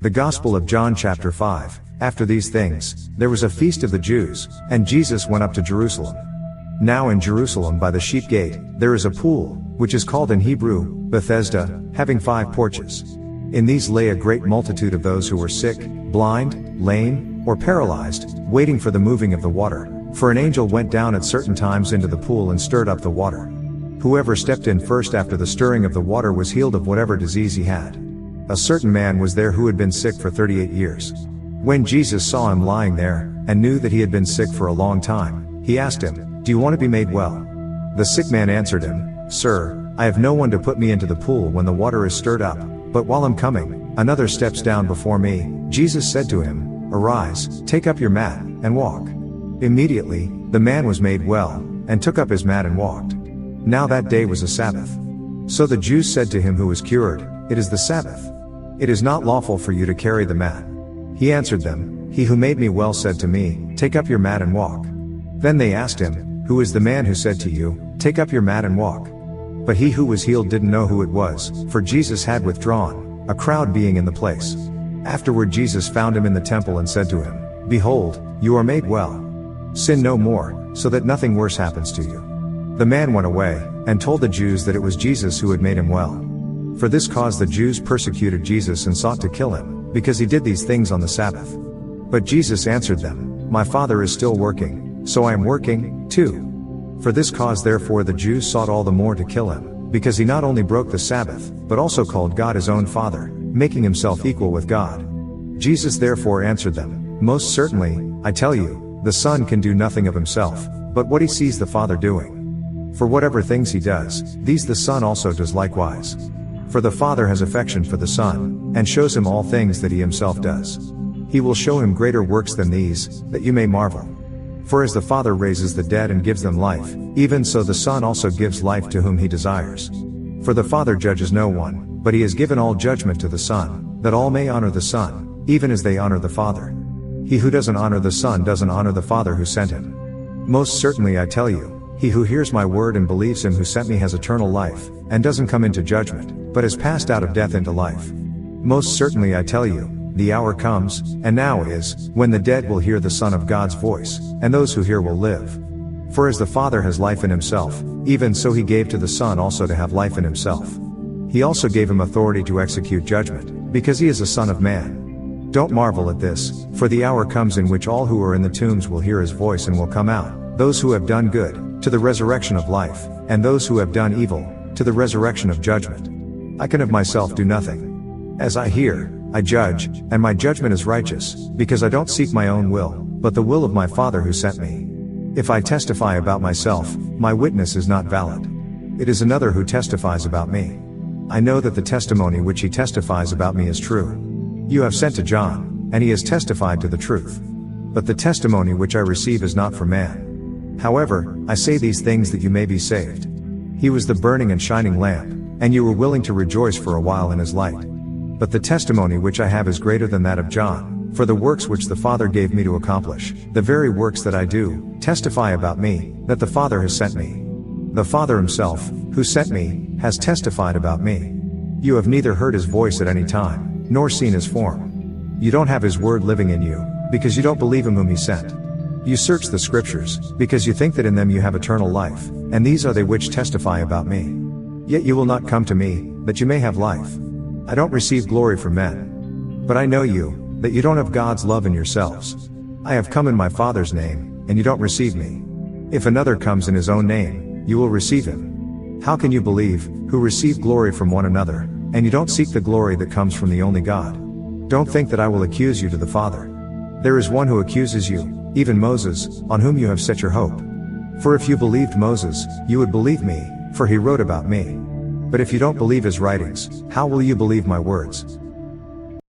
The Gospel of John chapter 5. After these things, there was a feast of the Jews, and Jesus went up to Jerusalem. Now in Jerusalem by the sheep gate, there is a pool, which is called in Hebrew, Bethesda, having 5 porches. In these lay a great multitude of those who were sick, blind, lame, or paralyzed, waiting for the moving of the water, for an angel went down at certain times into the pool and stirred up the water. Whoever stepped in first after the stirring of the water was healed of whatever disease he had. A certain man was there who had been sick for 38 years. When Jesus saw him lying there, and knew that he had been sick for a long time, he asked him, "Do you want to be made well?" The sick man answered him, "Sir, I have no one to put me into the pool when the water is stirred up, but while I'm coming, another steps down before me." Jesus said to him, "Arise, take up your mat, and walk." Immediately, the man was made well, and took up his mat and walked. Now that day was a Sabbath. So the Jews said to him who was cured, "It is the Sabbath. It is not lawful for you to carry the mat." He answered them, "He who made me well said to me, 'Take up your mat and walk.'" Then they asked him, "Who is the man who said to you, 'Take up your mat and walk'?" But he who was healed didn't know who it was, for Jesus had withdrawn, a crowd being in the place. Afterward Jesus found him in the temple and said to him, "Behold, you are made well. Sin no more, so that nothing worse happens to you." The man went away, and told the Jews that it was Jesus who had made him well. For this cause the Jews persecuted Jesus and sought to kill him, because he did these things on the Sabbath. But Jesus answered them, "My Father is still working, so I am working, too." For this cause therefore the Jews sought all the more to kill him, because he not only broke the Sabbath, but also called God his own Father, making himself equal with God. Jesus therefore answered them, "Most certainly, I tell you, the Son can do nothing of himself, but what he sees the Father doing. For whatever things he does, these the Son also does likewise. For the Father has affection for the Son, and shows him all things that he himself does. He will show him greater works than these, that you may marvel. For as the Father raises the dead and gives them life, even so the Son also gives life to whom he desires. For the Father judges no one, but he has given all judgment to the Son, that all may honor the Son, even as they honor the Father. He who doesn't honor the Son doesn't honor the Father who sent him. Most certainly I tell you, he who hears my word and believes him who sent me has eternal life, and doesn't come into judgment, but has passed out of death into life. Most certainly I tell you, the hour comes, and now is, when the dead will hear the Son of God's voice, and those who hear will live. For as the Father has life in himself, even so he gave to the Son also to have life in himself. He also gave him authority to execute judgment, because he is a Son of Man. Don't marvel at this, for the hour comes in which all who are in the tombs will hear his voice and will come out, those who have done good, to the resurrection of life, and those who have done evil, to the resurrection of judgment. I can of myself do nothing. As I hear, I judge, and my judgment is righteous, because I don't seek my own will, but the will of my Father who sent me. If I testify about myself, my witness is not valid. It is another who testifies about me. I know that the testimony which he testifies about me is true. You have sent to John, and he has testified to the truth. But the testimony which I receive is not from man. However, I say these things that you may be saved. He was the burning and shining lamp, and you were willing to rejoice for a while in his light. But the testimony which I have is greater than that of John, for the works which the Father gave me to accomplish, the very works that I do, testify about me, that the Father has sent me. The Father himself, who sent me, has testified about me. You have neither heard his voice at any time, nor seen his form. You don't have his word living in you, because you don't believe him whom he sent. You search the Scriptures, because you think that in them you have eternal life, and these are they which testify about me. Yet you will not come to me, that you may have life. I don't receive glory from men. But I know you, that you don't have God's love in yourselves. I have come in my Father's name, and you don't receive me. If another comes in his own name, you will receive him. How can you believe, who receive glory from one another, and you don't seek the glory that comes from the only God? Don't think that I will accuse you to the Father. There is one who accuses you, even Moses, on whom you have set your hope. For if you believed Moses, you would believe me, for he wrote about me. But if you don't believe his writings, how will you believe my words?